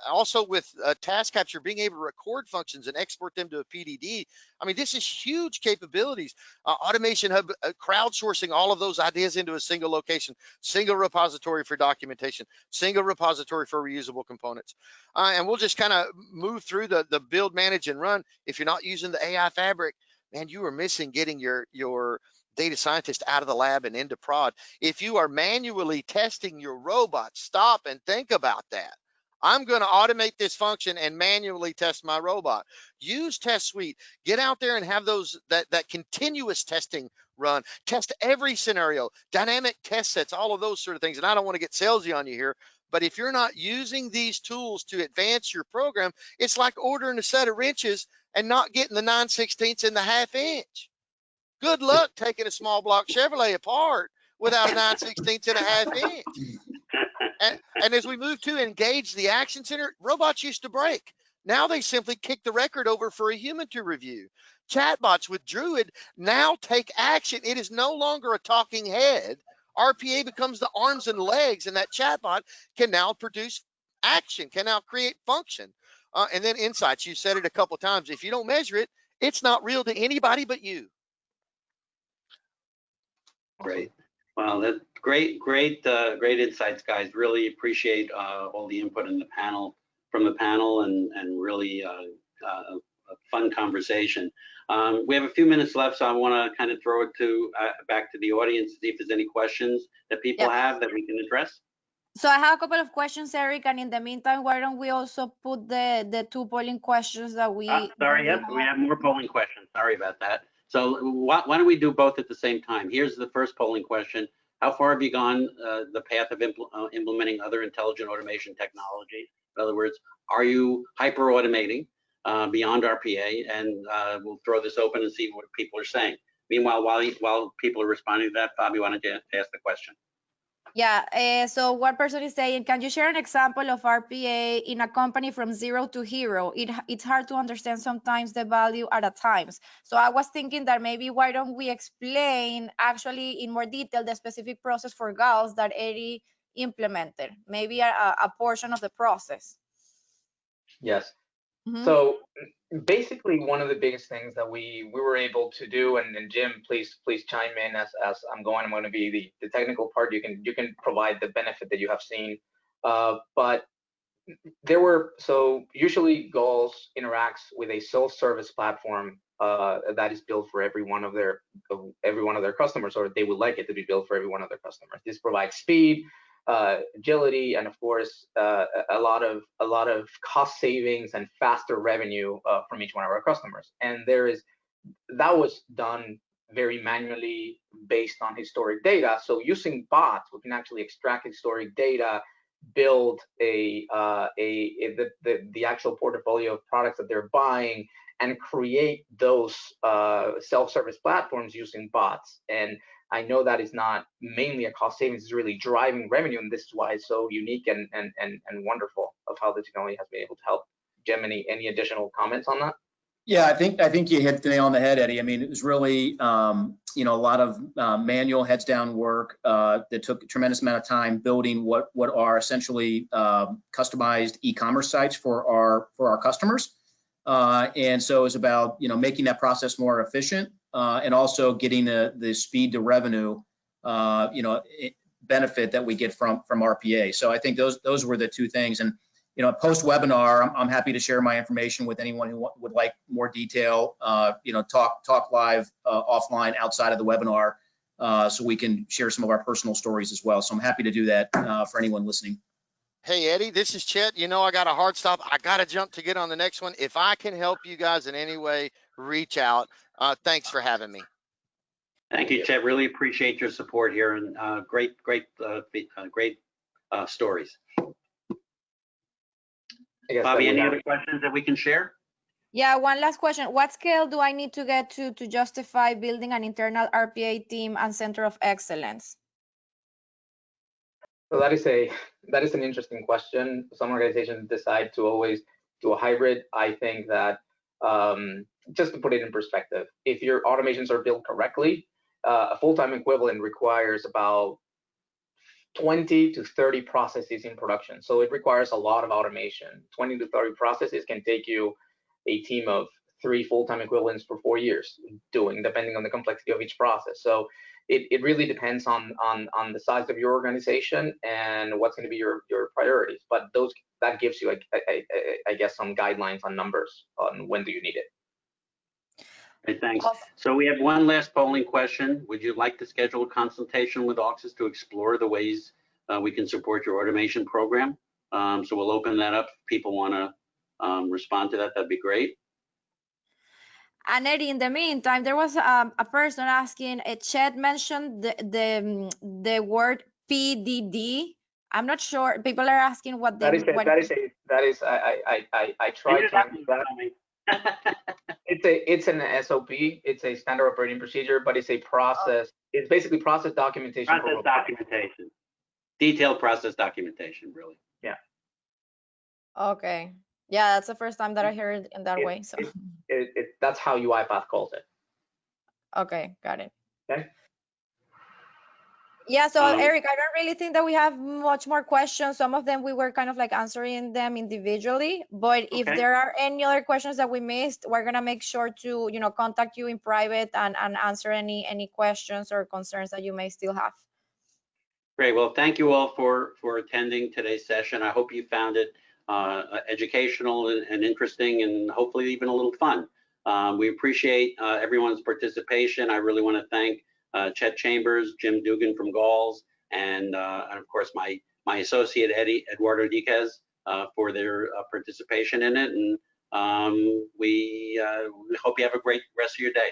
Also with task capture, being able to record functions and export them to a PDD. I mean, this is huge capabilities. Automation Hub, crowdsourcing all of those ideas into a single location, single repository for documentation, single repository for reusable components. And we'll just kind of move through the build, manage, and run. If you're not using the AI fabric, man, you are missing getting your data scientist out of the lab and into prod. If you are manually testing your robot, stop and think about that. I'm going to automate this function and manually test my robot. Use Test Suite. Get out there and have that continuous testing run. Test every scenario, dynamic test sets, all of those sort of things. And I don't want to get salesy on you here, but if you're not using these tools to advance your program, it's like ordering a set of wrenches and not getting the 9/16 and the 1/2 inch. Good luck taking a small block Chevrolet apart without a 9/16 and a 1/2 inch. And as we move to engage the Action Center, robots used to break. Now they simply kick the record over for a human to review. Chatbots with Druid now take action. It is no longer a talking head. RPA becomes the arms and legs, and that chatbot can now produce action, can now create function. And then insights, you said it a couple of times. If you don't measure it, it's not real to anybody but you. Great. Well, that's great insights, guys. Really appreciate all the input in the panel and really a fun conversation. We have a few minutes left, so I want to kind of throw it to back to the audience to see if there's any questions that people have that we can address. So I have a couple of questions, Eric, and in the meantime, why don't we also put the two polling questions that we... Sorry, yes, we have more polling questions. Sorry about that. So why don't we do both at the same time? Here's the first polling question. How far have you gone the path of implementing other intelligent automation technology? In other words, are you hyper automating beyond RPA? And we'll throw this open and see what people are saying. Meanwhile, while people are responding to that, Bobby, why don't you ask the question? Yeah, so one person is saying, can you share an example of RPA in a company from 0 to hero? It's hard to understand sometimes the value at a times. So I was thinking that maybe why don't we explain actually in more detail the specific process for GALs that Eddie implemented, maybe a portion of the process. Yes. So basically, one of the biggest things that we were able to do, and Jim, please chime in as I'm going to be the technical part. You can provide the benefit that you have seen, but there were, so usually GALS interacts with a self-service platform that is built for every one of their customers, or they would like it to be built for every one of their customers. This provides speed, agility, and of course a lot of cost savings and faster revenue from each one of our customers. And that was done very manually based on historic data. So using bots, we can actually extract historic data, build the actual portfolio of products that they're buying, and create those self-service platforms using bots. And I know that is not mainly a cost savings, it's really driving revenue, and this is why it's so unique and wonderful of how the technology has been able to help. Jim, any additional comments on that? Yeah, I think you hit the nail on the head, Eddie. I mean, it was really a lot of manual heads down work that took a tremendous amount of time building what are essentially customized e-commerce sites for our customers. And so it's about making that process more efficient and also getting the speed to revenue benefit that we get from RPA. So I think those were the two things. And post webinar, I'm happy to share my information with anyone who would like more detail. Talk live offline outside of the webinar, so we can share some of our personal stories as well. So I'm happy to do that for anyone listening. Hey, Eddie, this is Chet. I got a hard stop. I got to jump to get on the next one. If I can help you guys in any way, reach out. Thanks for having me. Thank you, Chet. Really appreciate your support here, and great stories. Bobby, any other questions that we can share? Yeah, one last question. What scale do I need to get to justify building an internal RPA team and center of excellence? So that is an interesting question. Some organizations decide to always do a hybrid. I think that just to put it in perspective, if your automations are built correctly, a full-time equivalent requires about 20 to 30 processes in production. So it requires a lot of automation. 20 to 30 processes can take you a team of 3 full-time equivalents for 4 years doing, depending on the complexity of each process. So it really depends on the size of your organization and what's going to be your priorities. But that gives you, I guess, some guidelines on numbers on when do you need it. Okay, thanks. So we have one last polling question. Would you like to schedule a consultation with Auxis to explore the ways we can support your automation program? So we'll open that up. If people want to respond to that, that'd be great. And Eddie, in the meantime, there was a person asking, Chet mentioned the word PDD. I'm not sure. People are asking what I tried to. It's an SOP. It's a standard operating procedure, but it's a process. It's basically process documentation. Process documentation. Detailed process documentation, really. Yeah. Okay. Yeah, that's the first time that I heard it in that way. So that's how UiPath calls it. Okay, got it. Okay. Yeah, so Eric, I don't really think that we have much more questions. Some of them we were kind of like answering them individually, but if there are any other questions that we missed, we're gonna make sure to contact you in private and answer any questions or concerns that you may still have. Great. Well, thank you all for attending today's session. I hope you found it educational and interesting, and hopefully even a little fun. We appreciate everyone's participation. I really want to thank Chet Chambers, Jim Dugan from Galls, and of course my associate Eduardo Diquez for their participation in it. And we hope you have a great rest of your day.